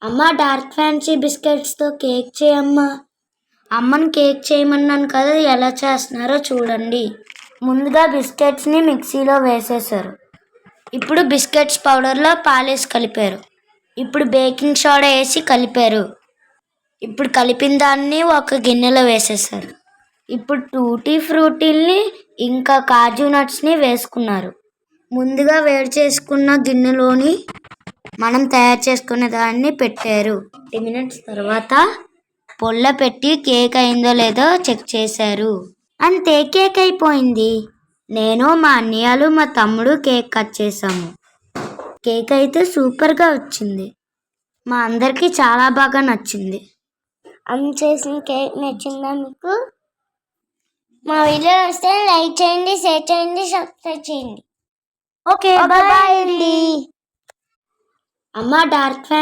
అమ్మ dark fancy బిస్కెట్స్తో cake చేయమ్మా. అమ్మని కేక్ చేయమన్నాను కదా, ఎలా చేస్తున్నారో చూడండి. ముందుగా బిస్కెట్స్ని మిక్సీలో వేసేసారు. ఇప్పుడు బిస్కెట్స్ పౌడర్లో పాలేసి కలిపారు. ఇప్పుడు బేకింగ్ సోడా వేసి కలిపారు. ఇప్పుడు కలిపిన దాన్ని ఒక గిన్నెలో వేసేసారు. ఇప్పుడు టూటీ ఫ్రూటీల్ని ఇంకా కాజు నట్స్ని వేసుకున్నారు. ముందుగా వేడి చేసుకున్న గిన్నెలోని మనం తయారు చేసుకునే దాన్ని పెట్టారు. 30 minutes తర్వాత పొల్ల పెట్టి కేక్ అయిందో లేదో చెక్ చేశారు. అంతే, కేక్ అయిపోయింది. నేను, మా అన్నయ్యలు, మా తమ్ముడు కేక్ కట్ చేసాము. కేక్ అయితే సూపర్గా వచ్చింది. మా అందరికీ చాలా బాగా నచ్చింది. అమ్మ చేసిన కేక్ నచ్చిందా మీకు? మా వీడియో వస్తే లైక్ చేయండి, షేర్ చేయండి, సబ్స్క్రైబ్ చేయండి. ఓకే, బాయ్ అండి. అమ్మ డార్క్ ఫ్యాన్